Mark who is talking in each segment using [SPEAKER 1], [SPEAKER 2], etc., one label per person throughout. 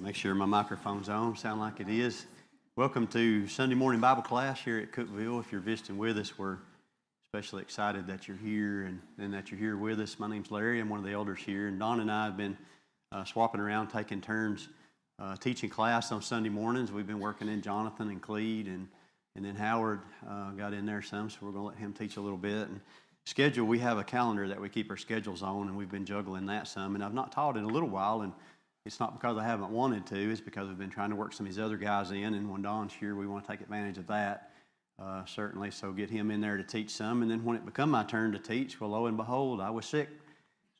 [SPEAKER 1] Make sure my microphone's on. Sound like it is. Welcome to Sunday morning Bible class here at Cookeville. If you're visiting with us, we're especially excited that you're here and that you're here with us. My name's Larry. I'm one of the elders here, and Don and I have been swapping around, taking turns teaching class on Sunday mornings. We've been working in Jonathan and Clede, and then Howard got in there some, so we're going to let him teach a little bit. And schedule, we have a calendar that we keep our schedules on, and we've been juggling that some. And I've not taught in a little while, and it's not because I haven't wanted to. It's because we've been trying to work some of these other guys in, and when Don's here, we want to take advantage of that, certainly. So get him in there to teach some, and then when it become my turn to teach, well, lo and behold, I was sick.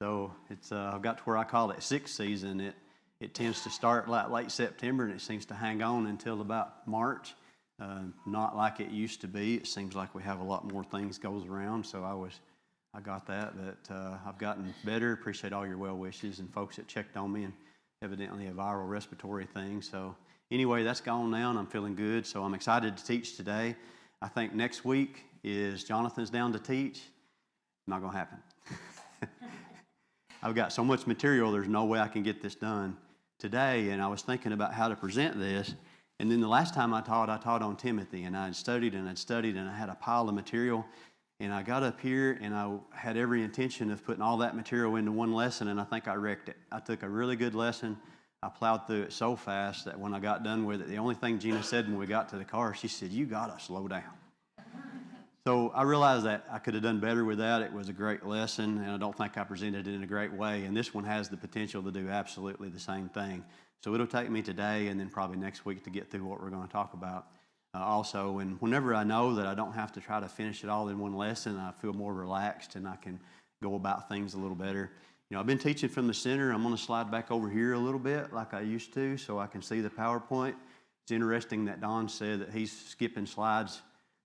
[SPEAKER 1] So it's I've got to where I call it sick season. It tends to start like late September, and it seems to hang on until about March. Not like it used to be. It seems like we have a lot more things goes around. So I got that, but I've gotten better. Appreciate all your well wishes and folks that checked on me, and evidently a viral respiratory thing. So anyway, that's gone now, and I'm feeling good. So I'm excited to teach today. I think next week is Jonathan's down to teach. Not going to happen. I've got so much material, there's no way I can get this done today. And I was thinking about how to present this. And then the last time I taught on Timothy, and I'd studied, and I had a pile of material. And I got up here, and I had every intention of putting all that material into one lesson, and I think I wrecked it. I took a really good lesson. I plowed through it so fast that when I got done with it, the only thing Gina said when we got to the car, she said, "You got to slow down." So I realized that I could have done better with that. It was a great lesson, and I don't think I presented it in a great way. And this one has the potential to do absolutely the same thing. So it'll take me today and then probably next week to get through what we're going to talk about. Also, and whenever I know that I don't have to try to finish it all in one lesson, I feel more relaxed and I can go about things a little better. You know, I've been teaching from the center. I'm going to slide back over here a little bit like I used to so I can see the PowerPoint. It's interesting that Don said that he's skipping slides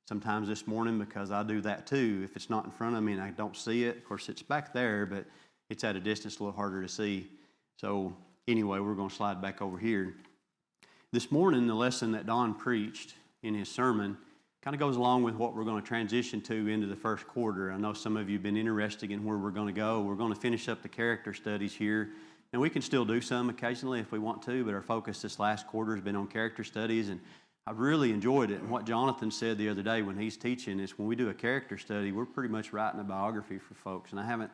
[SPEAKER 1] sometimes this morning because I do that too. If it's not in front of me and I don't see it, of course it's back there, but it's at a distance a little harder to see. So anyway, we're going to slide back over here. This morning, the lesson that Don preached in his sermon kind of goes along with what we're going to transition to into the first quarter. I know some of you have been interested in where we're going to go. We're going to finish up the character studies here, and we can still do some occasionally if we want to, but our focus this last quarter has been on character studies, and I've really enjoyed it. And what Jonathan said the other day when he's teaching is when we do a character study, we're pretty much writing a biography for folks, and I haven't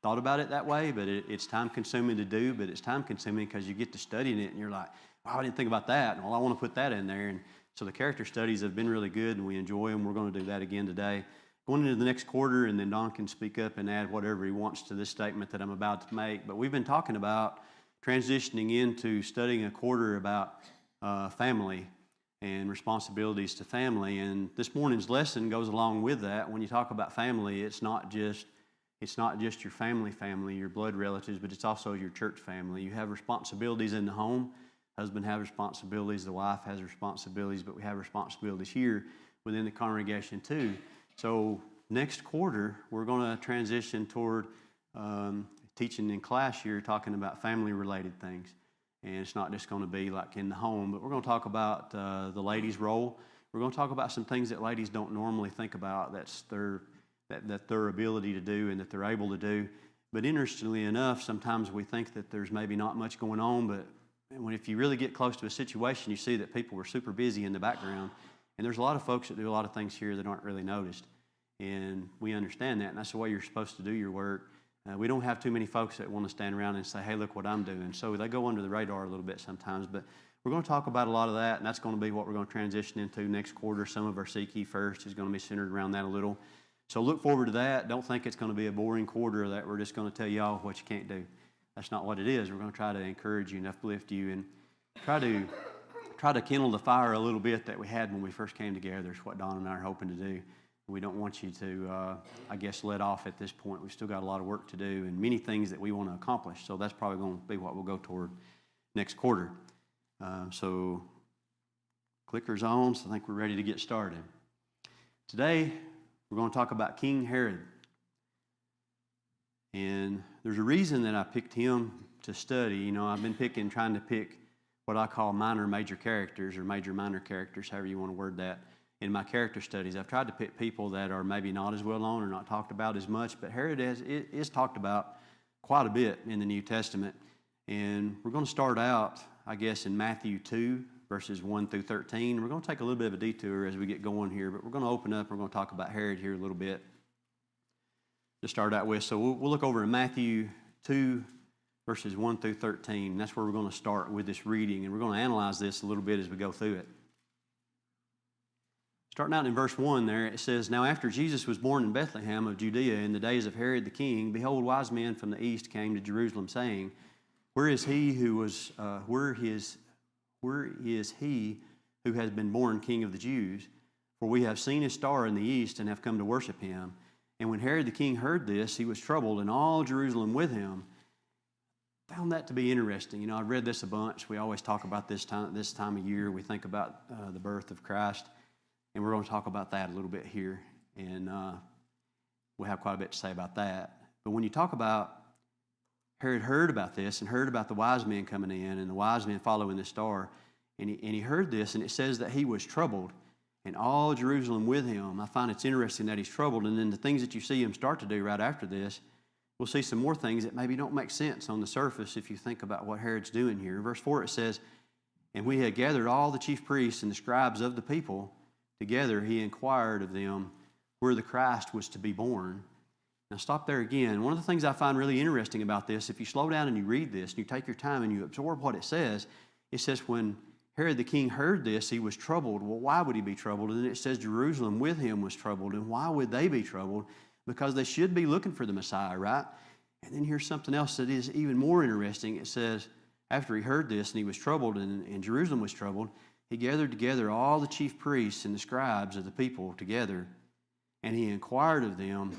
[SPEAKER 1] thought about it that way, but it's time-consuming to do, but it's time-consuming because you get to studying it, and you're like, wow, I didn't think about that, and well, I want to put that in there. And so the character studies have been really good, and we enjoy them. We're going to do that again today. Going into the next quarter, and then Don can speak up and add whatever he wants to this statement that I'm about to make. But we've been talking about transitioning into studying a quarter about family and responsibilities to family. And this morning's lesson goes along with that. When you talk about family, it's not just your family, your blood relatives, but it's also your church family. You have responsibilities in the home. Husband has responsibilities, the wife has responsibilities, but we have responsibilities here within the congregation too. So next quarter, we're going to transition toward teaching in class here, talking about family-related things. And it's not just going to be like in the home, but we're going to talk about the ladies' role. We're going to talk about some things that ladies don't normally think about, that's their ability to do and that they're able to do. But interestingly enough, sometimes we think that there's maybe not much going on, but if you really get close to a situation, you see that people are super busy in the background. And there's a lot of folks that do a lot of things here that aren't really noticed. And we understand that, and that's the way you're supposed to do your work. We don't have too many folks that want to stand around and say, hey, look what I'm doing. So they go under the radar a little bit sometimes. But we're going to talk about a lot of that, and that's going to be what we're going to transition into next quarter. Some of our Seek Ye First is going to be centered around that a little. So look forward to that. Don't think it's going to be a boring quarter that we're just going to tell y'all what you can't do. That's not what it is. We're going to try to encourage you and uplift you and try to kindle the fire a little bit that we had when we first came together. Is what Don and I are hoping to do. We don't want you to, let off at this point. We've still got a lot of work to do and many things that we want to accomplish. So that's probably going to be what we'll go toward next quarter. So clicker's on, so I think we're ready to get started. Today, we're going to talk about King Herod. And there's a reason that I picked him to study. You know, I've been trying to pick what I call minor major characters or major minor characters, however you want to word that, in my character studies. I've tried to pick people that are maybe not as well known or not talked about as much, but Herod is talked about quite a bit in the New Testament. And we're going to start out I guess, in Matthew 2, verses 1 through 13. We're going to take a little bit of a detour as we get going here, but we're going to open up. We're going to talk about Herod here a little bit to start out with. So we'll look over in Matthew 2, verses 1 through 13. That's where we're going to start with this reading, and we're going to analyze this a little bit as we go through it. Starting out in verse 1 there, it says, "Now after Jesus was born in Bethlehem of Judea in the days of Herod the king, behold, wise men from the east came to Jerusalem, saying, Where is he who has been born King of the Jews? For we have seen his star in the east and have come to worship him. And when Herod the king heard this, he was troubled, and all Jerusalem with him." Found that to be interesting. You know, I've read this a bunch. We always talk about this time of year. We think about the birth of Christ. And we're going to talk about that a little bit here, and we'll have quite a bit to say about that. But when you talk about Herod heard about this and heard about the wise men coming in and the wise men following the star, and he heard this, and it says that he was troubled, and all Jerusalem with him. I find it's interesting that he's troubled, and then the things that you see him start to do right after this, we'll see some more things that maybe don't make sense on the surface if you think about what Herod's doing here. Verse 4, it says, "And we had gathered all the chief priests and the scribes of the people. Together he inquired of them where the Christ was to be born." Now stop there again. One of the things I find really interesting about this, if you slow down and you read this and you take your time and you absorb what it says when Herod the king heard this, he was troubled. Well, why would he be troubled? And then it says Jerusalem with him was troubled. And why would they be troubled? Because they should be looking for the Messiah, right? And then here's something else that is even more interesting. It says, after he heard this and he was troubled and Jerusalem was troubled, he gathered together all the chief priests and the scribes of the people together, and he inquired of them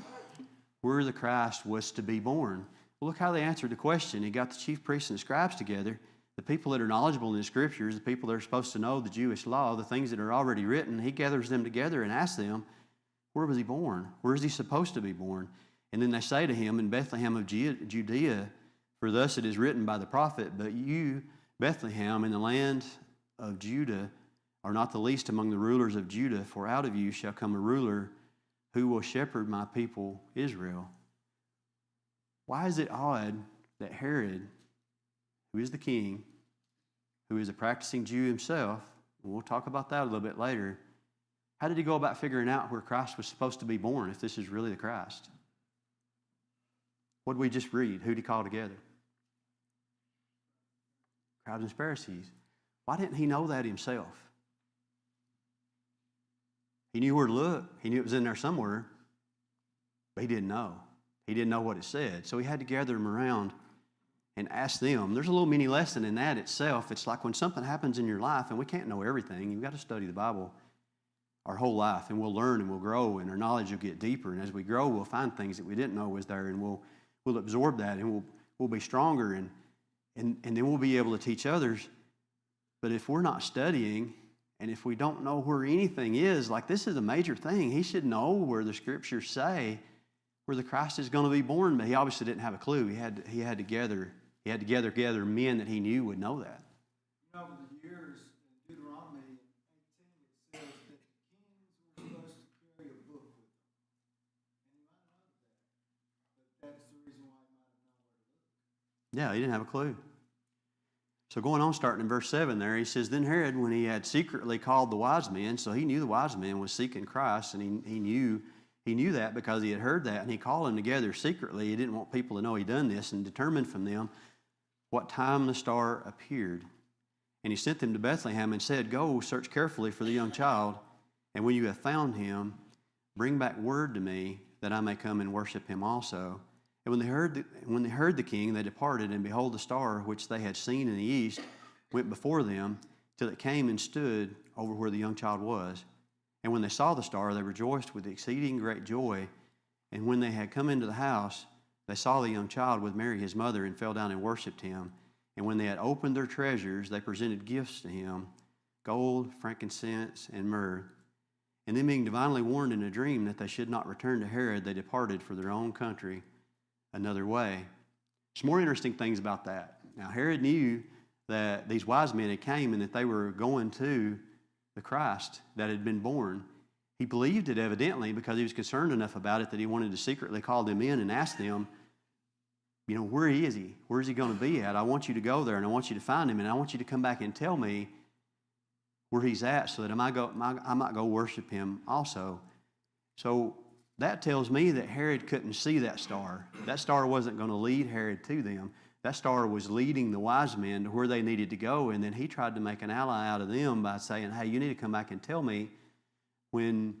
[SPEAKER 1] where the Christ was to be born. Well, look how they answered the question. He got the chief priests and the scribes together, the people that are knowledgeable in the scriptures, the people that are supposed to know the Jewish law, the things that are already written. He gathers them together and asks them, where was he born? Where is he supposed to be born? And then they say to him, in Bethlehem of Judea, for thus it is written by the prophet, but you, Bethlehem, in the land of Judah, are not the least among the rulers of Judah, for out of you shall come a ruler who will shepherd my people Israel. Why is it odd that Herod, who is the king, who is a practicing Jew himself, and we'll talk about that a little bit later, how did he go about figuring out where Christ was supposed to be born if this is really the Christ? What did we just read? Who did he call together? Crowds and Pharisees. Why didn't he know that himself? He knew where to look. He knew it was in there somewhere, but he didn't know. He didn't know what it said. So he had to gather them around and ask them. There's a little mini lesson in that itself. It's like when something happens in your life, and we can't know everything. You've got to study the Bible our whole life, and we'll learn and we'll grow, and our knowledge will get deeper. And as we grow, we'll find things that we didn't know was there, and we'll absorb that, and we'll be stronger, and then we'll be able to teach others. But if we're not studying, and if we don't know where anything is, like this is a major thing. He should know where the scriptures say where the Christ is going to be born, but he obviously didn't have a clue. He had to gather men that he knew would know that.
[SPEAKER 2] You know, over the years in Deuteronomy 18, it says that the kings were supposed to carry a book with them. And he might have known that. But that's the reason why he might have known where to look.
[SPEAKER 1] Yeah, he didn't have a clue. So going on, starting in verse 7 there, he says, "Then Herod, when he had secretly called the wise men," so he knew the wise men was seeking Christ, and he knew that because he had heard that, and he called them together secretly. He didn't want people to know he'd done this, and determined from them what time the star appeared. And he sent them to Bethlehem and said, "Go, search carefully for the young child, and when you have found him, bring back word to me that I may come and worship him also." And when they heard the king, they departed, and behold, the star which they had seen in the east went before them till it came and stood over where the young child was. And when they saw the star, they rejoiced with exceeding great joy. And when they had come into the house, they saw the young child with Mary his mother, and fell down and worshipped him. And when they had opened their treasures, they presented gifts to him, gold, frankincense, and myrrh. And then being divinely warned in a dream that they should not return to Herod, they departed for their own country another way. Some more interesting things about that. Now, Herod knew that these wise men had came and that they were going to the Christ that had been born. He believed it evidently because he was concerned enough about it that he wanted to secretly call them in and ask them, where is he? Where is he going to be at? I want you to go there, and I want you to find him, and I want you to come back and tell me where he's at so that I might go worship him also. So that tells me that Herod couldn't see that star. That star wasn't going to lead Herod to them. That star was leading the wise men to where they needed to go, and then he tried to make an ally out of them by saying, hey, you need to come back and tell me when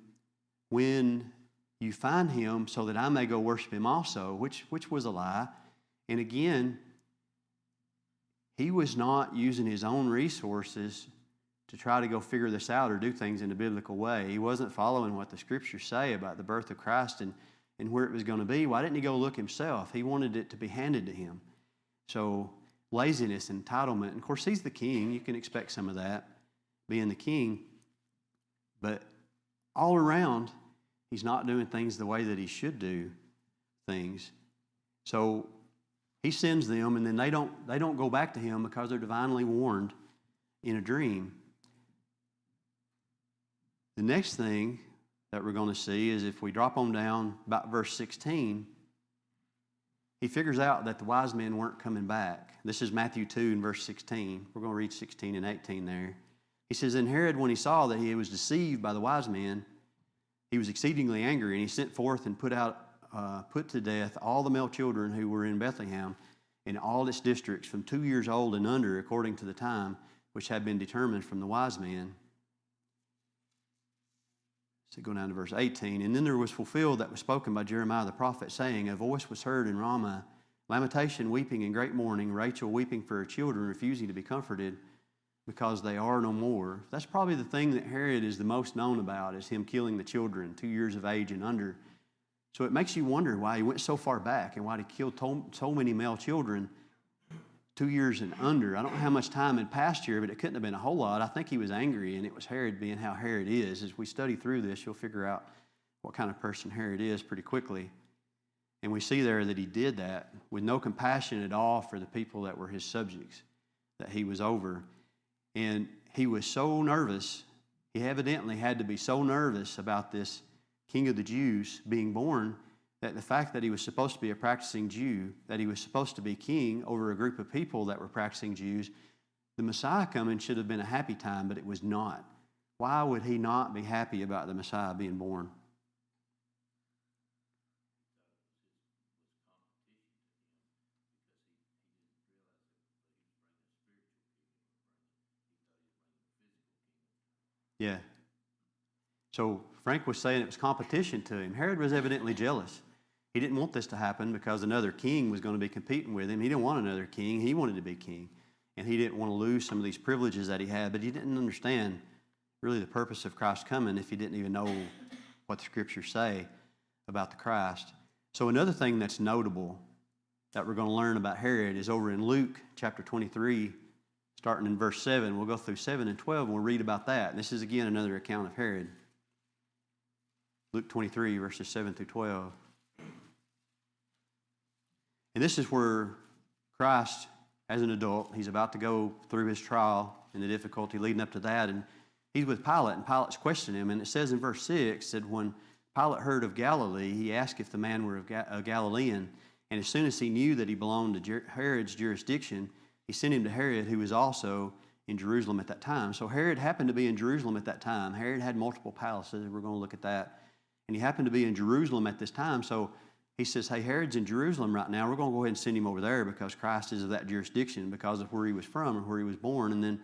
[SPEAKER 1] you find him so that I may go worship him also, which was a lie. And again, he was not using his own resources to try to go figure this out or do things in a biblical way. He wasn't following what the scriptures say about the birth of Christ and where it was going to be. Why didn't he go look himself? He wanted it to be handed to him. So laziness, entitlement, and of course he's the king. You can expect some of that, being the king. But all around, he's not doing things the way that he should do things. So he sends them, and then they don't go back to him because they're divinely warned in a dream. The next thing that we're going to see is if we drop on down about verse 16, he figures out that the wise men weren't coming back. This is Matthew 2 and verse 16. We're going to read 16 and 18 there. He says, and Herod, when he saw that he was deceived by the wise men, he was exceedingly angry, and he sent forth and put to death all the male children who were in Bethlehem in all its districts from 2 years old and under, according to the time which had been determined from the wise men. So go down to verse 18. And then there was fulfilled that was spoken by Jeremiah the prophet, saying, a voice was heard in Ramah, lamentation, weeping, and great mourning, Rachel weeping for her children, refusing to be comforted, because they are no more. That's probably the thing that Herod is the most known about, is him killing the children 2 years of age and under. So it makes you wonder why he went so far back and why he killed so many male children 2 years and under. I don't know how much time had passed here, but it couldn't have been a whole lot. I think he was angry, and it was Herod being how Herod is. As we study through this, you'll figure out what kind of person Herod is pretty quickly. And we see there that he did that with no compassion at all for the people that were his subjects, that he was over. And he was so nervous, he evidently had to be so nervous about this King of the Jews being born, that the fact that he was supposed to be a practicing Jew, that he was supposed to be king over a group of people that were practicing Jews, the Messiah coming should have been a happy time, but it was not. Why would he not be happy about the Messiah being born? Yeah. So Frank was saying it was competition to him. Herod was evidently jealous. He didn't want this to happen because another king was going to be competing with him. He didn't want another king. He wanted to be king. And he didn't want to lose some of these privileges that he had, but he didn't understand really the purpose of Christ coming if he didn't even know what the scriptures say about the Christ. So another thing that's notable that we're going to learn about Herod is over in Luke chapter 23, starting in verse 7. We'll go through 7 and 12 and we'll read about that. And this is again another account of Herod. Luke 23, verses 7 through 12. And this is where Christ, as an adult, he's about to go through his trial and the difficulty leading up to that. And he's with Pilate, and Pilate's questioning him. And it says in verse 6 that when Pilate heard of Galilee, he asked if the man were a Galilean. And as soon as he knew that he belonged to Herod's jurisdiction, he sent him to Herod, who was also in Jerusalem at that time. So Herod happened to be in Jerusalem at that time. Herod had multiple palaces. We're going to look at that. And he happened to be in Jerusalem at this time. So he says, hey, Herod's in Jerusalem right now. We're going to go ahead and send him over there because Christ is of that jurisdiction because of where he was from or where he was born. And then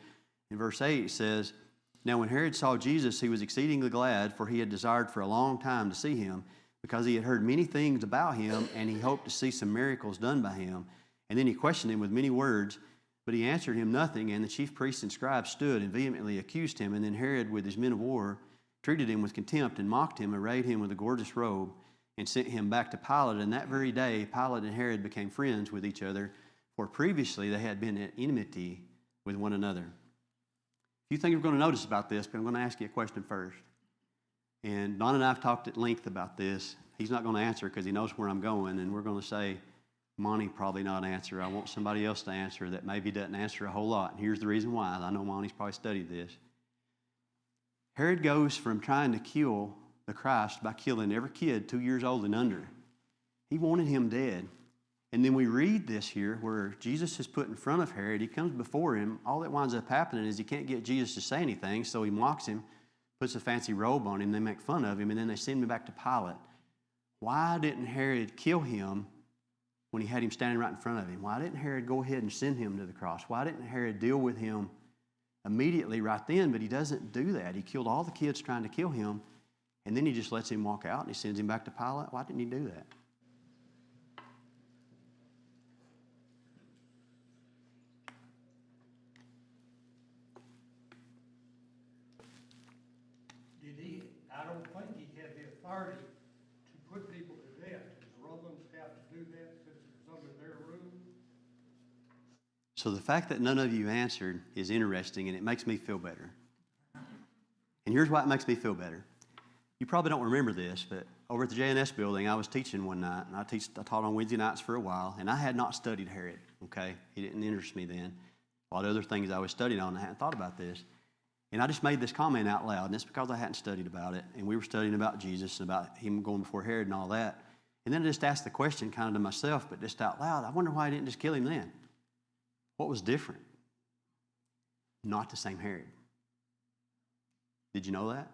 [SPEAKER 1] in verse 8 it says, now when Herod saw Jesus, he was exceedingly glad, for he had desired for a long time to see him, because he had heard many things about him, and he hoped to see some miracles done by him. And then he questioned him with many words, but he answered him nothing. And the chief priests and scribes stood and vehemently accused him. And then Herod, with his men of war, treated him with contempt and mocked him, arrayed him with a gorgeous robe, and sent him back to Pilate. And that very day, Pilate and Herod became friends with each other, for previously they had been at enmity with one another. A few things we're going to notice about this, but I'm going to ask you a question first. And Don and I have talked at length about this. He's not going to answer because he knows where I'm going, and we're going to say, Monty probably not answer. I want somebody else to answer that maybe doesn't answer a whole lot. And here's the reason why. I know Monty's probably studied this. Herod goes from trying to kill the Christ by killing every kid 2 years old and under. He wanted him dead. And then we read this here where Jesus is put in front of Herod. He comes before him. All that winds up happening is he can't get Jesus to say anything, so he mocks him, puts a fancy robe on him, they make fun of him, and then they send him back to Pilate. Why didn't Herod kill him when he had him standing right in front of him? Why didn't Herod go ahead and send him to the cross? Why didn't Herod deal with him immediately right then? But he doesn't do that. He killed all the kids trying to kill him, and then he just lets him walk out and he sends him back to Pilate. Why didn't he do that?
[SPEAKER 3] I don't think he had the authority to put people to death. Does Romans have to do that since it's under their rule?
[SPEAKER 1] So the fact that none of you answered is interesting, and it makes me feel better. And here's why it makes me feel better. You probably don't remember this, but over at the JNS building, I was teaching one night, and I taught on Wednesday nights for a while, and I had not studied Herod, okay? He didn't interest me then. A lot of other things I was studying on, and I hadn't thought about this. And I just made this comment out loud, and it's because I hadn't studied about it. And we were studying about Jesus and about him going before Herod and all that. And then I just asked the question kind of to myself, but just out loud, I wonder why he didn't just kill him then. What was different? Not the same Herod. Did you know that?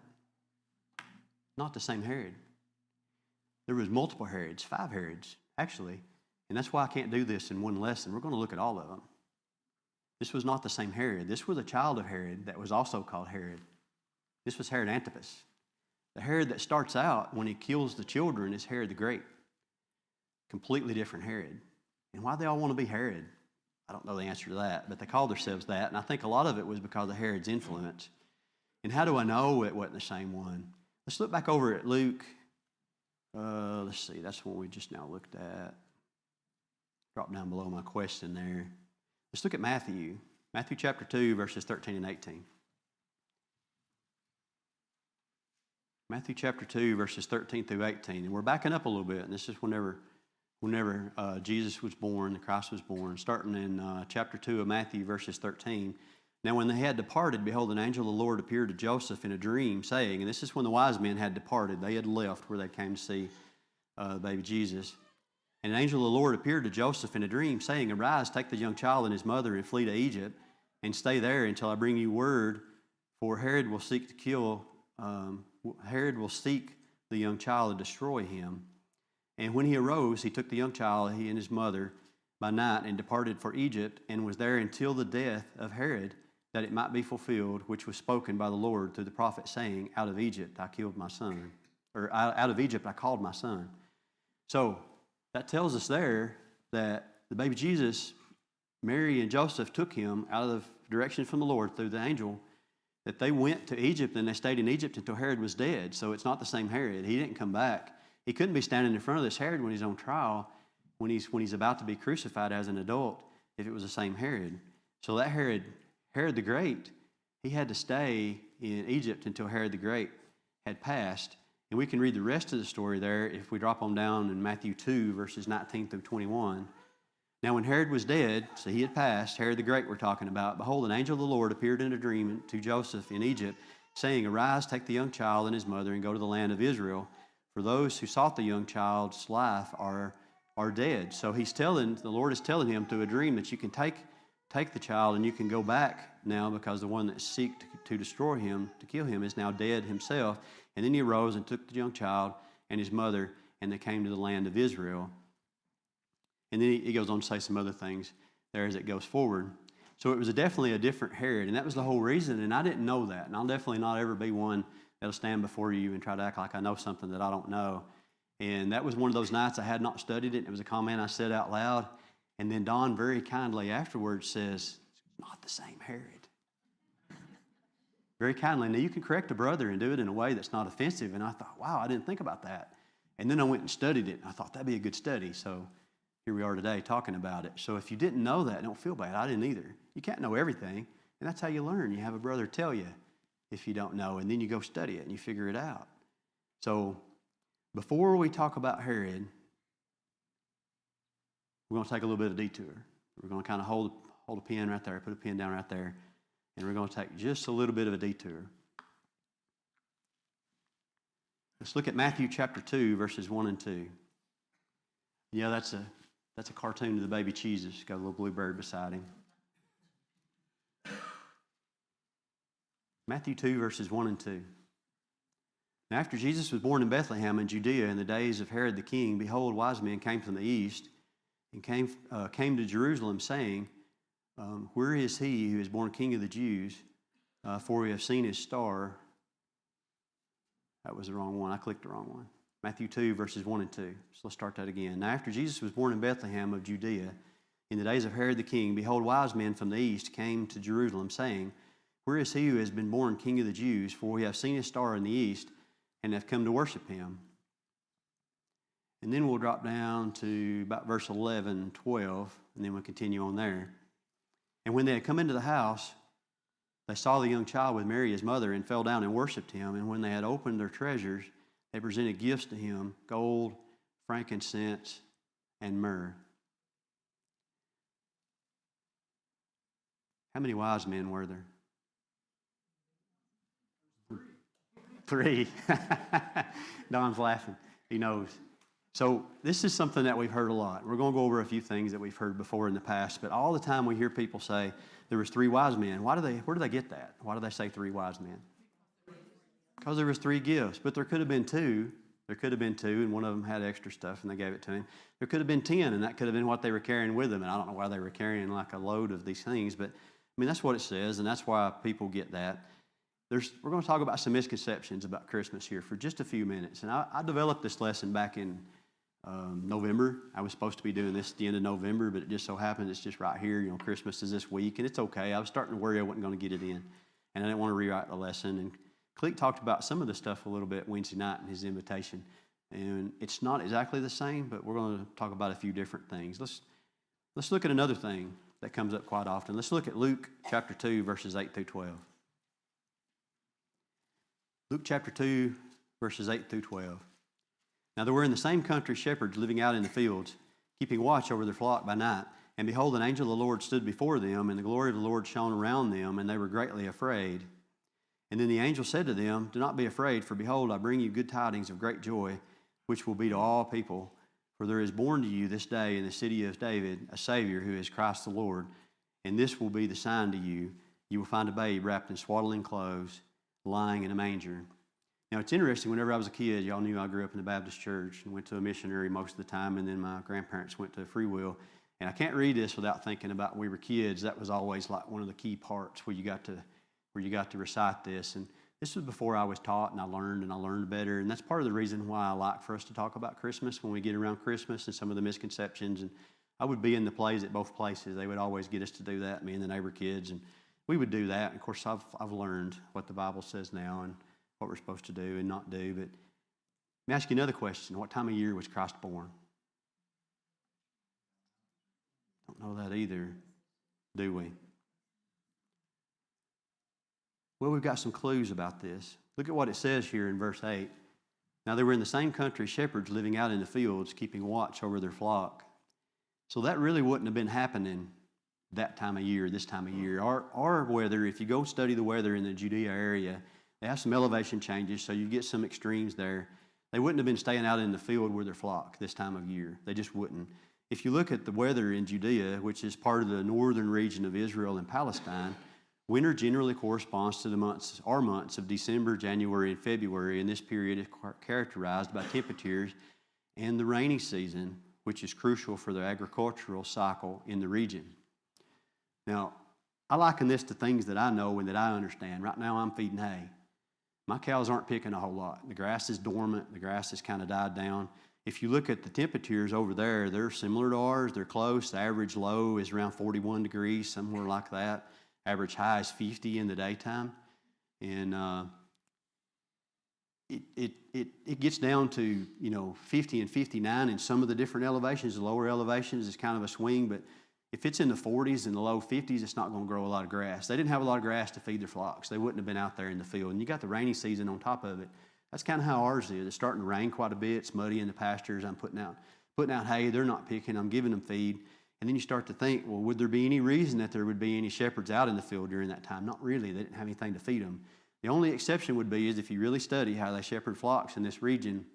[SPEAKER 1] Not the same Herod. There was multiple Herods, 5 Herods, actually. And that's why I can't do this in one lesson. We're going to look at all of them. This was not the same Herod. This was a child of Herod that was also called Herod. This was Herod Antipas. The Herod that starts out when he kills the children is Herod the Great. Completely different Herod. And why they all want to be Herod? I don't know the answer to that, but they called themselves that. And I think a lot of it was because of Herod's influence. And how do I know it wasn't the same one? Let's look back over at Luke. Let's see, that's what we just now looked at. Drop down below my question there. Let's look at Matthew. Matthew chapter 2, verses 13 and 18. Matthew chapter 2, verses 13 through 18. And we're backing up a little bit, and this is whenever Jesus was born, Christ was born, starting in chapter 2 of Matthew, verses 13. Now when they had departed, behold, an angel of the Lord appeared to Joseph in a dream, saying, and this is when the wise men had departed. They had left where they came to see baby Jesus. And an angel of the Lord appeared to Joseph in a dream, saying, arise, take the young child and his mother and flee to Egypt, and stay there until I bring you word, for Herod will seek the young child and destroy him. And when he arose, he took the young child, he and his mother, by night, and departed for Egypt, and was there until the death of Herod, that it might be fulfilled, which was spoken by the Lord through the prophet, saying, out of Egypt I killed my son, or out of Egypt I called my son. So that tells us there that the baby Jesus, Mary and Joseph took him out of direction from the Lord through the angel, that they went to Egypt and they stayed in Egypt until Herod was dead. So it's not the same Herod. He didn't come back. He couldn't be standing in front of this Herod when he's on trial, when he's about to be crucified as an adult, if it was the same Herod. So that Herod the Great, he had to stay in Egypt until Herod the Great had passed. And we can read the rest of the story there if we drop on down in Matthew 2, verses 19 through 21. Now when Herod was dead, so he had passed, Herod the Great we're talking about, behold, an angel of the Lord appeared in a dream to Joseph in Egypt, saying, arise, take the young child and his mother, and go to the land of Israel, for those who sought the young child's life are dead. So the Lord is telling him through a dream that you can take the child and you can go back now, because the one that seek to destroy him, to kill him, is now dead himself. And then he arose and took the young child and his mother, and they came to the land of Israel. And then he goes on to say some other things there as it goes forward. So it was definitely a different Herod, and that was the whole reason, and I didn't know that. And I'll definitely not ever be one that'll stand before you and try to act like I know something that I don't know. And that was one of those nights I had not studied it. It was a comment I said out loud. And then Don very kindly afterwards says, not the same Herod. Very kindly. Now, you can correct a brother and do it in a way that's not offensive. And I thought, wow, I didn't think about that. And then I went and studied it. And I thought that'd be a good study. So here we are today talking about it. So if you didn't know that, don't feel bad. I didn't either. You can't know everything. And that's how you learn. You have a brother tell you if you don't know. And then you go study it and you figure it out. So before we talk about Herod, we're going to take a little bit of a detour. We're going to kind of hold a pin right there, put a pin down right there, and we're going to take just a little bit of a detour. Let's look at Matthew chapter 2, verses 1 and 2. Yeah, that's That's a cartoon of the baby Jesus. Got a little bluebird beside him. Matthew 2, verses 1 and 2. Now, after Jesus was born in Bethlehem in Judea in the days of Herod the king, behold, wise men came from the east and came to Jerusalem, saying, where is he who is born King of the Jews? For we have seen his star. That was the wrong one. I clicked the wrong one. Matthew 2, verses 1 and 2. So let's start that again. Now, after Jesus was born in Bethlehem of Judea in the days of Herod the king, behold, wise men from the east came to Jerusalem, saying, where is he who has been born King of the Jews? For we have seen his star in the east and have come to worship him. And then we'll drop down to about verse 11, 12, and then we'll continue on there. And when they had come into the house, they saw the young child with Mary his mother and fell down and worshipped him. And when they had opened their treasures, they presented gifts to him, gold, frankincense, and myrrh. How many wise men were there? Three. Don's laughing. He knows. So this is something that we've heard a lot. We're going to go over a few things that we've heard before in the past, but all the time we hear people say there was three wise men. Where do they get that? Why do they say three wise men? Because there was three gifts, but there could have been two. There could have been two, and one of them had extra stuff, and they gave it to him. There could have been 10, and that could have been what they were carrying with them, and I don't know why they were carrying like a load of these things, but I mean, that's what it says, and that's why people get that. We're going to talk about some misconceptions about Christmas here for just a few minutes. And I developed this lesson back in November. I was supposed to be doing this at the end of November, but it just so happened it's just right here. You know, Christmas is this week, and it's okay. I was starting to worry I wasn't going to get it in, and I didn't want to rewrite the lesson. And Cleek talked about some of the stuff a little bit Wednesday night in his invitation. And it's not exactly the same, but we're going to talk about a few different things. Let's look at another thing that comes up quite often. Let's look at Luke chapter 2, verses 8 through 12. Luke chapter 2, verses 8 through 12. Now there were in the same country shepherds living out in the fields, keeping watch over their flock by night. And behold, an angel of the Lord stood before them, and the glory of the Lord shone around them, and they were greatly afraid. And then the angel said to them, do not be afraid, for behold, I bring you good tidings of great joy, which will be to all people. For there is born to you this day in the city of David a Savior, who is Christ the Lord. And this will be the sign to you. You will find a babe wrapped in swaddling clothes, lying in a manger. Now, it's interesting, whenever I was a kid, y'all knew I grew up in the Baptist church and went to a missionary most of the time, and then my grandparents went to Free Will. And I can't read this without thinking about when we were kids. That was always like one of the key parts where you got to recite this. And this was before I was taught, and I learned better. And that's part of the reason why I like for us to talk about Christmas when we get around Christmas and some of the misconceptions. And I would be in the plays at both places. They would always get us to do that, me and the neighbor kids. And we would do that. And of course, I've learned what the Bible says now and what we're supposed to do and not do. But let me ask you another question. What time of year was Christ born? Don't know that either, do we? Well, we've got some clues about this. Look at what it says here in verse 8. Now, they were in the same country, shepherds living out in the fields, keeping watch over their flock. So that really wouldn't have been happening that time of year, this time of year. Our weather, if you go study the weather in the Judea area, they have some elevation changes, so you get some extremes there. They wouldn't have been staying out in the field with their flock this time of year. They just wouldn't. If you look at the weather in Judea, which is part of the northern region of Israel and Palestine, winter generally corresponds to our months of December, January, and February, and this period is characterized by temperatures and the rainy season, which is crucial for the agricultural cycle in the region. Now, I liken this to things that I know and that I understand. Right now, I'm feeding hay. My cows aren't picking a whole lot. The grass is dormant. The grass has kind of died down. If you look at the temperatures over there, they're similar to ours. They're close. The average low is around 41 degrees, somewhere like that. Average high is 50 in the daytime. And it gets down to, 50 and 59 in some of the different elevations. The lower elevations is kind of a swing, but if it's in the 40s and the low 50s, it's not going to grow a lot of grass. They didn't have a lot of grass to feed their flocks. They wouldn't have been out there in the field. And you got the rainy season on top of it. That's kind of how ours is. It's starting to rain quite a bit. It's muddy in the pastures. I'm putting out hay. They're not picking. I'm giving them feed. And then you start to think, well, would there be any reason that there would be any shepherds out in the field during that time? Not really. They didn't have anything to feed them. The only exception would be is if you really study how they shepherd flocks in this region,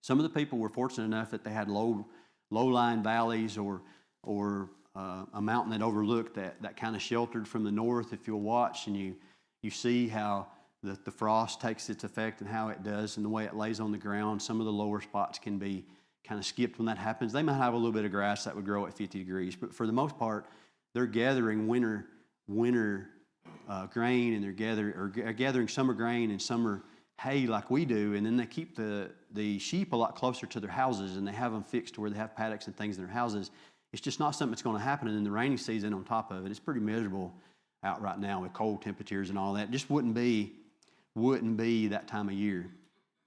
[SPEAKER 1] some of the people were fortunate enough that they had low low-lying valleys or a mountain that overlooked that kind of sheltered from the north. If you'll watch and you see how the frost takes its effect and how it does and the way it lays on the ground, some of the lower spots can be kind of skipped when that happens. They might have a little bit of grass that would grow at 50 degrees, but for the most part, they're gathering winter grain, and they're gathering summer grain and summer hay like we do, and then they keep the sheep a lot closer to their houses, and they have them fixed to where they have paddocks and things in their houses. It's just not something that's going to happen. And in the rainy season on top of it, it's pretty miserable out right now with cold temperatures and all that. It just wouldn't be that time of year.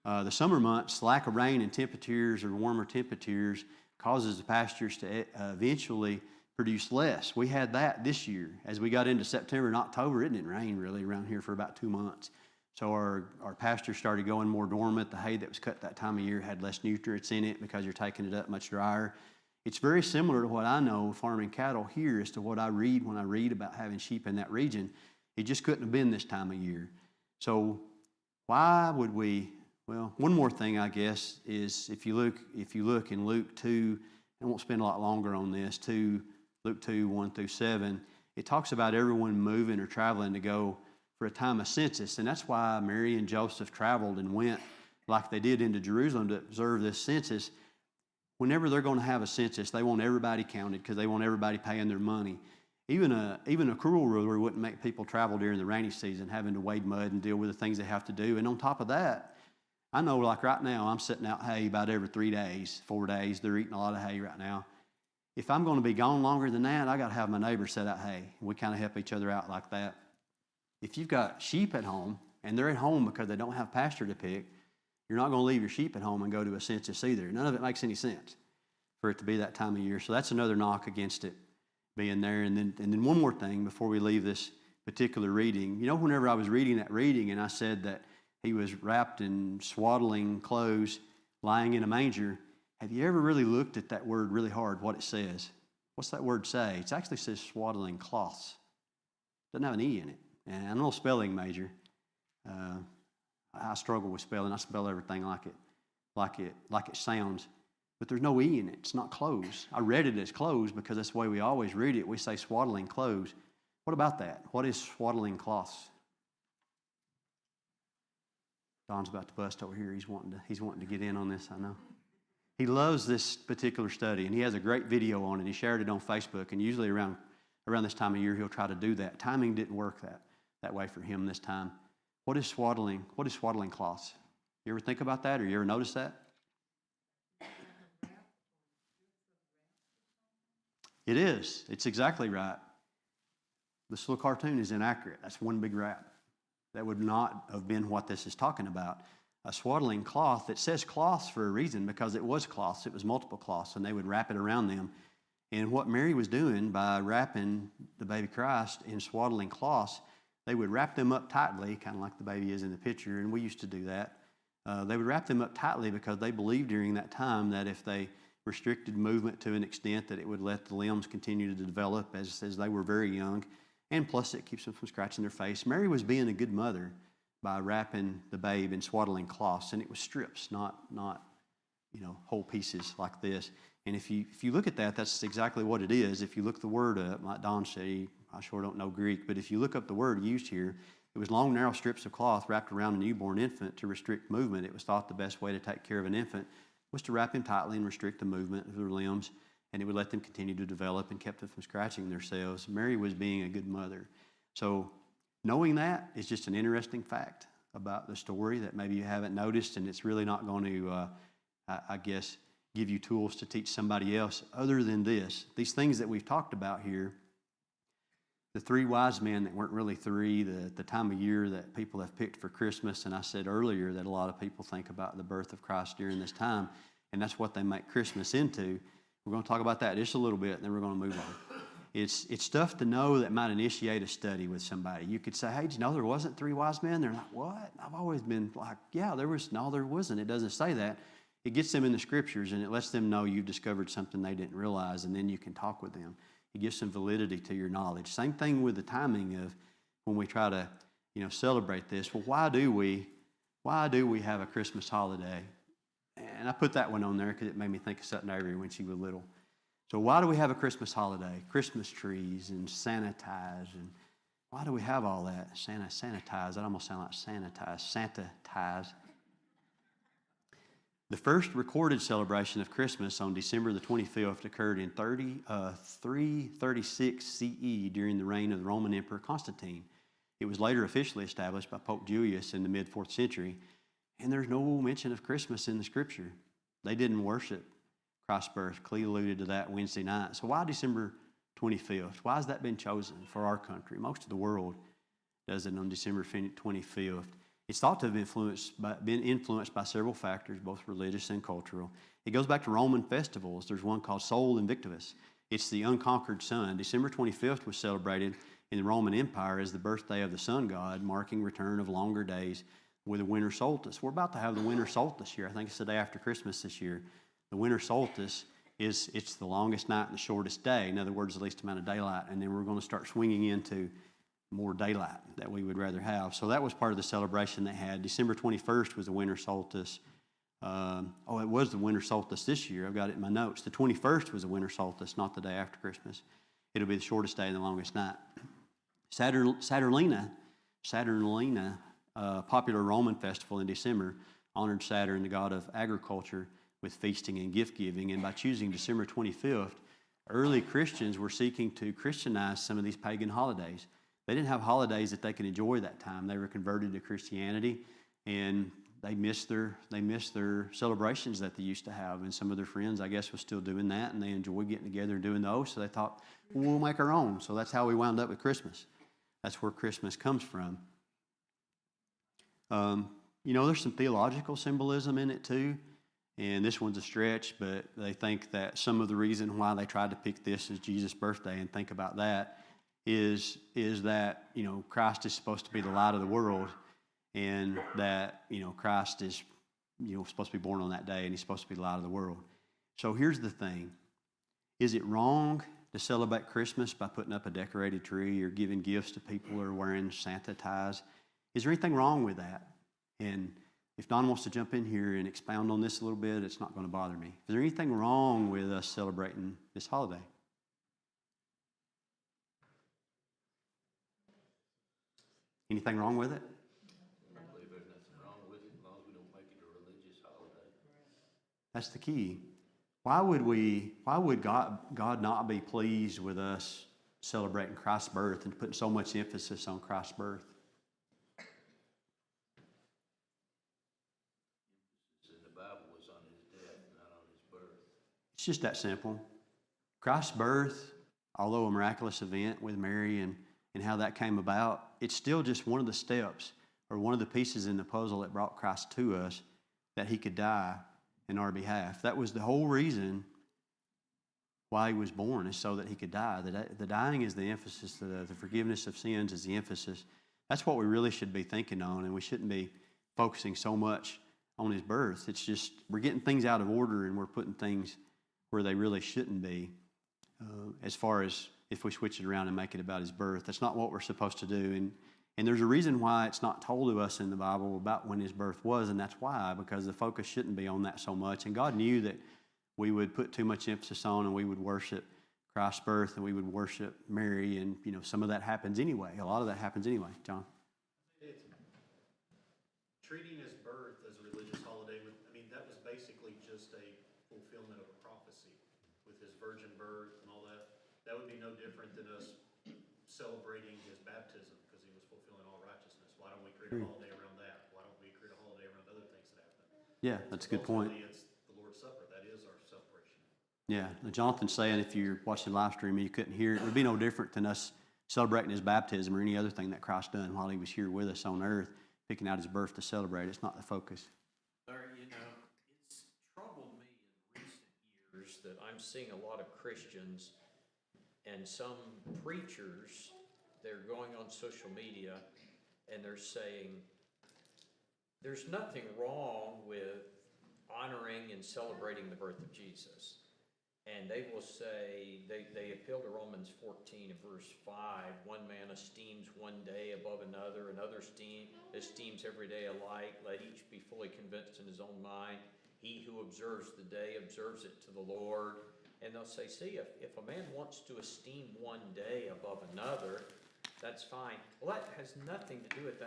[SPEAKER 1] The summer months, lack of rain and temperatures or warmer temperatures causes the pastures to eventually produce less. We had that this year. As we got into September and October, it didn't rain really around here for about 2 months. So our pastures started going more dormant. The hay that was cut that time of year had less nutrients in it because you're taking it up much drier. It's very similar to what I know farming cattle here as to what I read when I read about having sheep in that region. It just couldn't have been this time of year. So why would we? Well, one more thing, I guess, is if you look in Luke 2, and I won't spend a lot longer on this, Luke 2, 1 through 7, it talks about everyone moving or traveling to go for a time of census. And that's why Mary and Joseph traveled and went like they did into Jerusalem to observe this census. Whenever they're going to have a census, they want everybody counted because they want everybody paying their money. Even a cruel ruler wouldn't make people travel during the rainy season, having to wade mud and deal with the things they have to do. And on top of that, I know like right now, I'm setting out hay about every 3 days, 4 days. They're eating a lot of hay right now. If I'm going to be gone longer than that, I got to have my neighbor set out hay. We kind of help each other out like that. If you've got sheep at home, and they're at home because they don't have pasture to pick, you're not going to leave your sheep at home and go to a census either. None of it makes any sense for it to be that time of year. So that's another knock against it being there. And then one more thing before we leave this particular reading. You know, whenever I was reading that reading and I said that he was wrapped in swaddling clothes, lying in a manger, have you ever really looked at that word really hard, what it says? What's that word say? It actually says swaddling cloths. It doesn't have an E in it. And I'm no spelling major. I struggle with spelling. I spell everything like it sounds. But there's no E in it. It's not clothes. I read it as clothes because that's the way we always read it. We say swaddling clothes. What about that? What is swaddling cloths? Don's about to bust over here. He's wanting to get in on this, I know. He loves this particular study, and he has a great video on it. He shared it on Facebook, and usually around this time of year, he'll try to do that. Timing didn't work that way for him this time. What is swaddling cloths? You ever think about that, or you ever notice that? It is. It's exactly right. This little cartoon is inaccurate. That's one big wrap. That would not have been what this is talking about. A swaddling cloth, it says cloths for a reason because it was cloths. It was multiple cloths, and they would wrap it around them. And what Mary was doing by wrapping the baby Christ in swaddling cloths, they would wrap them up tightly, kind of like the baby is in the picture, and we used to do that. They would wrap them up tightly because they believed during that time that if they restricted movement to an extent that it would let the limbs continue to develop as they were very young, and plus it keeps them from scratching their face. Mary was being a good mother by wrapping the babe in swaddling cloths, and it was strips, not whole pieces like this. And if you look at that, that's exactly what it is. If you look the word up, like Don said, I sure don't know Greek, but if you look up the word used here, it was long, narrow strips of cloth wrapped around a newborn infant to restrict movement. It was thought the best way to take care of an infant was to wrap him tightly and restrict the movement of their limbs, and it would let them continue to develop and kept them from scratching themselves. Mary was being a good mother. So knowing that is just an interesting fact about the story that maybe you haven't noticed, and it's really not going to, I guess, give you tools to teach somebody else other than this. These things that we've talked about here, the 3 wise men that weren't really 3, the time of year that people have picked for Christmas, and I said earlier that a lot of people think about the birth of Christ during this time, and that's what they make Christmas into. We're going to talk about that just a little bit, and then we're going to move on. It's stuff to know that might initiate a study with somebody. You could say, hey, did you know there wasn't 3 wise men? They're like, what? I've always been like, yeah, there was. No, there wasn't. It doesn't say that. It gets them in the scriptures, and it lets them know you've discovered something they didn't realize, and then you can talk with them. It gives some validity to your knowledge. Same thing with the timing of when we try to, celebrate this. Well, why do we have a Christmas holiday? And I put that one on there because it made me think of something Avery when she was little. So why do we have a Christmas holiday? Christmas trees and sanitize, and why do we have all that? Sanitize, that almost sounds like sanitize. The first recorded celebration of Christmas on December the 25th occurred in 336 CE during the reign of the Roman Emperor Constantine. It was later officially established by Pope Julius in the mid-4th century, and there's no mention of Christmas in the Scripture. They didn't worship Christ's birth. Clee alluded to that Wednesday night. So why December 25th? Why has that been chosen for our country? Most of the world does it on December 25th. It's thought to have been influenced by several factors, both religious and cultural. It goes back to Roman festivals. There's one called Sol Invictus. It's the unconquered sun. December 25th was celebrated in the Roman Empire as the birthday of the sun god, marking return of longer days with a winter solstice. We're about to have the winter solstice here. I think it's the day after Christmas this year. The winter solstice it's the longest night and the shortest day. In other words, the least amount of daylight. And then we're going to start swinging into more daylight that we would rather have. So that was part of the celebration they had. December 21st was the winter solstice. It was the winter solstice this year. I've got it in my notes. The 21st was the winter solstice, not the day after Christmas. It'll be the shortest day and the longest night. Saturnina, popular Roman festival in December, honored Saturn, the god of agriculture, with feasting and gift-giving. And by choosing December 25th, early Christians were seeking to Christianize some of these pagan holidays. They didn't have holidays that they could enjoy that time. They were converted to Christianity, and they missed their celebrations that they used to have. And some of their friends, I guess, was still doing that, and they enjoyed getting together and doing those. So they thought, well, we'll make our own. So that's how we wound up with Christmas. That's where Christmas comes from. There's some theological symbolism in it too. And this one's a stretch, but they think that some of the reason why they tried to pick this as Jesus' birthday and think about that is that, Christ is supposed to be the light of the world, and that, Christ is, supposed to be born on that day, and he's supposed to be the light of the world. So here's the thing. Is it wrong to celebrate Christmas by putting up a decorated tree or giving gifts to people or wearing Santa ties? Is there anything wrong with that? And if Don wants to jump in here and expound on this a little bit, it's not going to bother me. Is there anything wrong with us celebrating this holiday? Anything wrong with it?
[SPEAKER 4] I believe there's nothing wrong with it as long as we don't make it a religious holiday.
[SPEAKER 1] That's the key. Why would God not be pleased with us celebrating Christ's birth and putting so much emphasis on Christ's birth?
[SPEAKER 4] In the Bible was on his death, not on his birth.
[SPEAKER 1] It's just that simple. Christ's birth, although a miraculous event with Mary and how that came about, it's still just one of the steps or one of the pieces in the puzzle that brought Christ to us, that he could die in our behalf. That was the whole reason why he was born, is so that he could die. The dying is the emphasis, the forgiveness of sins is the emphasis. That's what we really should be thinking on, and we shouldn't be focusing so much on his birth. It's just we're getting things out of order, and we're putting things where they really shouldn't be, as far as if we switch it around and make it about his birth. That's not what we're supposed to do. And there's a reason why it's not told to us in the Bible about when his birth was, and that's why, because the focus shouldn't be on that so much. And God knew that we would put too much emphasis on, and we would worship Christ's birth, and we would worship Mary, and some of that happens anyway. A lot of that happens anyway. John?
[SPEAKER 5] It's treating his birth as a religious holiday, that was basically just a fulfillment of a prophecy with his virgin birth and all that. That would be no different than us celebrating his baptism because he was fulfilling all righteousness. Why don't we create a holiday around that? Why don't we create a holiday around other things that happen?
[SPEAKER 1] Yeah, that's a good point.
[SPEAKER 5] Ultimately, it's the Lord's Supper. That is our celebration.
[SPEAKER 1] Yeah, Jonathan's saying, if you're watching the live stream and you couldn't hear it, it would be no different than us celebrating his baptism or any other thing that Christ done while he was here with us on earth, picking out his birth to celebrate. It's not the focus.
[SPEAKER 6] Larry, it's troubled me in recent years that I'm seeing a lot of Christians and some preachers, they're going on social media and they're saying, there's nothing wrong with honoring and celebrating the birth of Jesus. And they will say, they appeal to Romans 14 and verse 5, one man esteems one day above another, another esteems every day alike. Let each be fully convinced in his own mind. he who observes the day observes it to the Lord. And they'll say, see, if a man wants to esteem one day above another, that's fine. Well, that has nothing to do with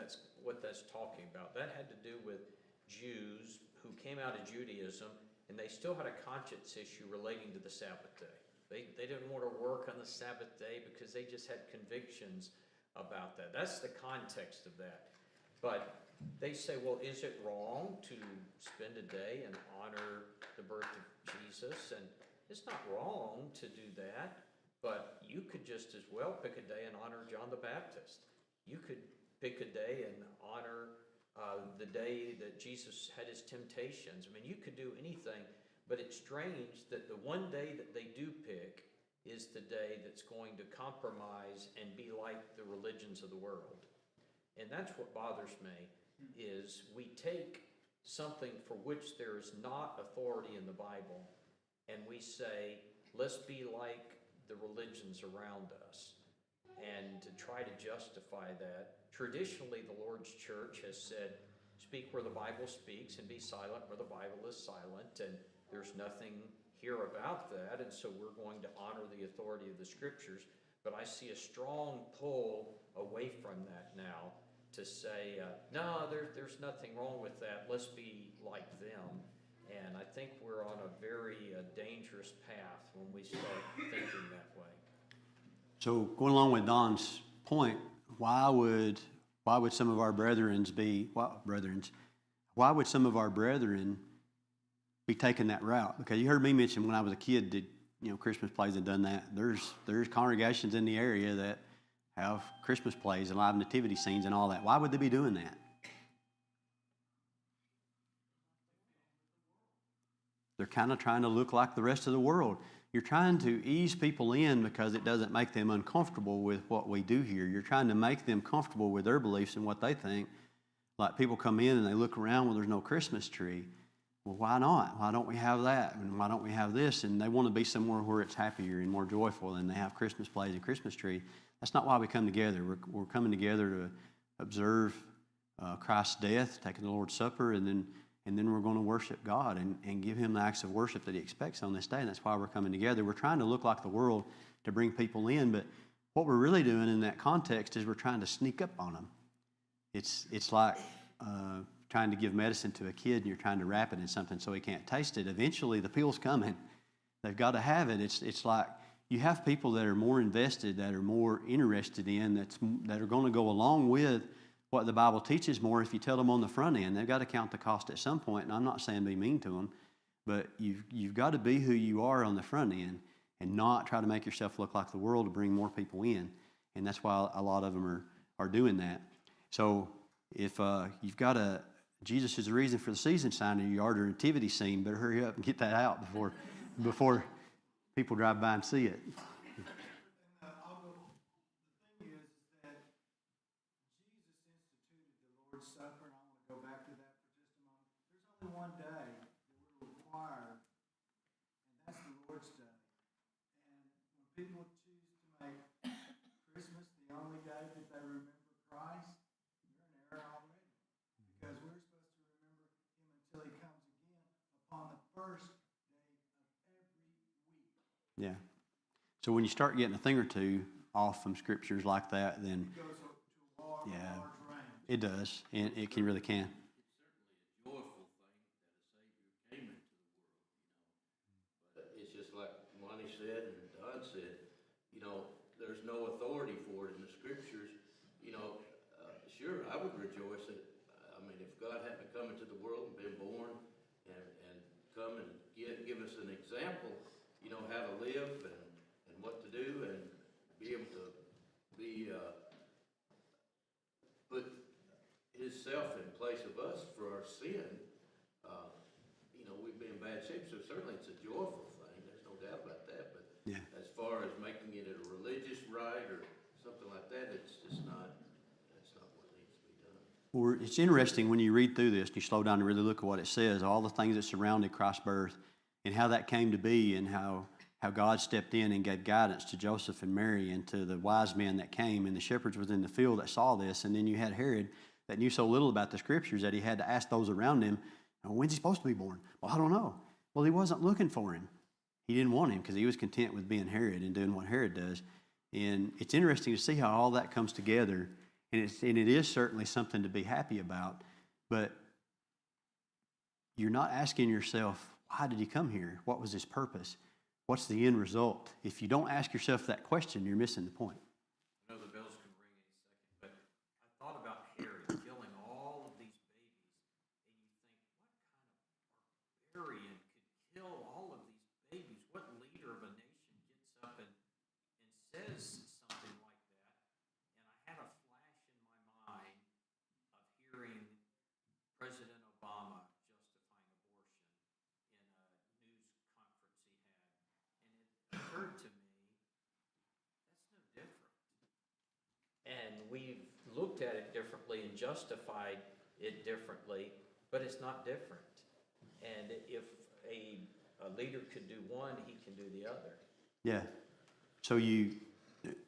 [SPEAKER 6] what that's talking about. That had to do with Jews who came out of Judaism, and they still had a conscience issue relating to the Sabbath day. They didn't want to work on the Sabbath day because they just had convictions about that. That's the context of that. But they say, well, is it wrong to spend a day and honor the birth of Jesus? And it's not wrong to do that, but you could just as well pick a day and honor John the Baptist. You could pick a day and honor the day that Jesus had his temptations. I mean, you could do anything, but it's strange that the one day that they do pick is the day that's going to compromise and be like the religions of the world. And that's what bothers me, is we take something for which there is not authority in the Bible, and we say, let's be like the religions around us. And to try to justify that, traditionally the Lord's church has said, speak where the Bible speaks and be silent where the Bible is silent, and there's nothing here about that, and so we're going to honor the authority of the Scriptures. But I see a strong pull away from that now to say, no, there's nothing wrong with that, let's be like them. And I think we're on a very dangerous path when we start thinking that way.
[SPEAKER 1] So going along with Don's point, why would some of our why would some of our brethren be taking that route? Because you heard me mention when I was a kid, did Christmas plays and done that. There's congregations in the area that have Christmas plays and live nativity scenes and all that. Why would they be doing that? They're kind of trying to look like the rest of the world. You're trying to ease people in because it doesn't make them uncomfortable with what we do here. You're trying to make them comfortable with their beliefs and what they think. Like people come in and they look around when there's no Christmas tree. Well, why not? Why don't we have that? And why don't we have this? And they want to be somewhere where it's happier and more joyful and they have Christmas plays and Christmas tree. That's not why we come together. We're coming together to observe Christ's death, taking the Lord's Supper, and then we're going to worship God and give Him the acts of worship that He expects on this day. And that's why we're coming together. We're trying to look like the world to bring people in, but what we're really doing in that context is we're trying to sneak up on them. It's like trying to give medicine to a kid and you're trying to wrap it in something so he can't taste it. Eventually, the pill's coming. They've got to have it. It's like you have people that are more invested, that are more interested in, that are going to go along with what the Bible teaches more if you tell them on the front end. They've got to count the cost at some point, and I'm not saying be mean to them, but you've got to be who you are on the front end and not try to make yourself look like the world to bring more people in. And that's why a lot of them are doing that. So if you've got Jesus is the reason for the season sign in your yard or nativity scene, better hurry up and get that out before people drive by and see it.
[SPEAKER 2] The thing is that Jesus instituted the Lord's Supper, and I want to go back to that for just a moment. There's only one day that we're required, and that's the Lord's Day. And when people choose to make Christmas the only day that they remember Christ, they're in error already. Because we're supposed to remember Him until He comes again upon the first day of every week.
[SPEAKER 1] Yeah. So when you start getting a thing or two off from scriptures like that, then
[SPEAKER 2] It goes to a large range.
[SPEAKER 1] it does, and it really can.
[SPEAKER 4] It's certainly a joyful thing that a Savior came into the world, But it's just like Lonnie said and Don said, there's no authority for it in the Scriptures. Sure, I would rejoice that, if God hadn't come into the world and been born and come and give us an example, how to live and what to do and be able to put Himself in place of us for our sin, we'd be in bad shape. So certainly it's a joyful thing. There's no doubt about that. But as far as making it a religious rite or something like that, it's just not. That's not what needs to be done.
[SPEAKER 1] Well, it's interesting when you read through this and you slow down and really look at what it says, all the things that surrounded Christ's birth and how that came to be and how God stepped in and gave guidance to Joseph and Mary and to the wise men that came and the shepherds within the field that saw this. And then you had Herod that knew so little about the Scriptures that he had to ask those around him, When's he supposed to be born? Well, I don't know. Well, he wasn't looking for him. He didn't want him because he was content with being Herod and doing what Herod does. And it's interesting to see how all that comes together. And it is certainly something to be happy about. But you're not asking yourself, why did he come here? What was his purpose? What's the end result? If you don't ask yourself that question, you're missing the point.
[SPEAKER 6] I know the bells can ring any second, but I thought about Herod killing all of these babies, and you think, what kind of barbarian could kill all of these babies? What leader of a nation gets up and says something like that? And I had a flash in my mind of hearing President Obama justifying abortion in a news conference he had, and it occurred to me, that's no different. And we've looked at it differently and justified it differently, but it's not different. And if a leader could do one, he can do the other.
[SPEAKER 1] Yeah. So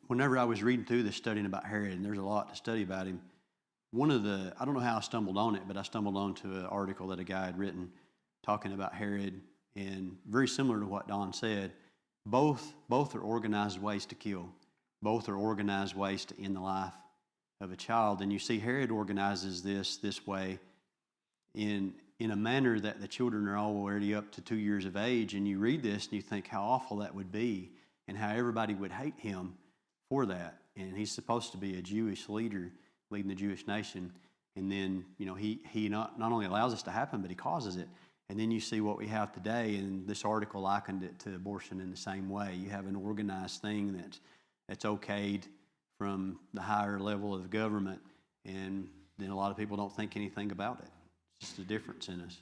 [SPEAKER 1] whenever I was reading through this, studying about Herod, and there's a lot to study about him, I don't know how I stumbled on it, but I stumbled onto an article that a guy had written talking about Herod, and very similar to what Don said, both are organized ways to kill. Both are organized ways to end the life of a child. And you see Herod organizes this way in a manner that the children are already up to 2 years of age, and you read this and you think how awful that would be and how everybody would hate him for that. And he's supposed to be a Jewish leader leading the Jewish nation, and then he not only allows this to happen, but he causes it. And then you see what we have today, and this article likened it to abortion in the same way. You have an organized thing that's okayed from the higher level of government, and then a lot of people don't think anything about it. It's just a difference in us.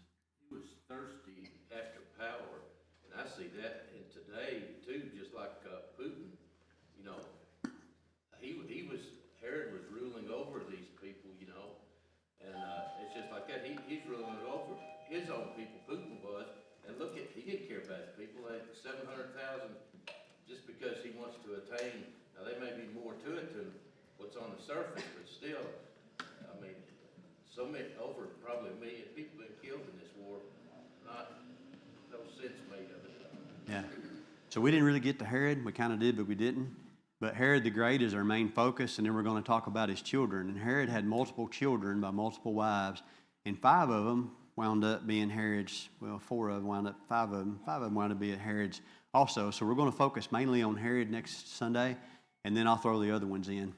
[SPEAKER 4] He was thirsty after power, and I see that in today too, just like Putin. Herod was ruling over these people, and it's just like that. He's ruling over his own people. Putin was, and he didn't care about his people. Like 700,000, just because he wants to attain. Now there may be more to it than what's on the surface, but still, I mean, over probably 1 million people been killed in this war. No sense made of it.
[SPEAKER 1] Yeah. So we didn't really get to Herod. We kind of did, but we didn't. But Herod the Great is our main focus, and then we're going to talk about his children. And Herod had multiple children by multiple wives, and 5 of them wound up being Herod's. Well, 5 of them wound up being Herod's also. So we're going to focus mainly on Herod next Sunday, and then I'll throw the other ones in.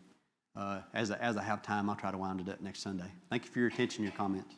[SPEAKER 1] As I have time, I'll try to wind it up next Sunday. Thank you for your attention, your comments.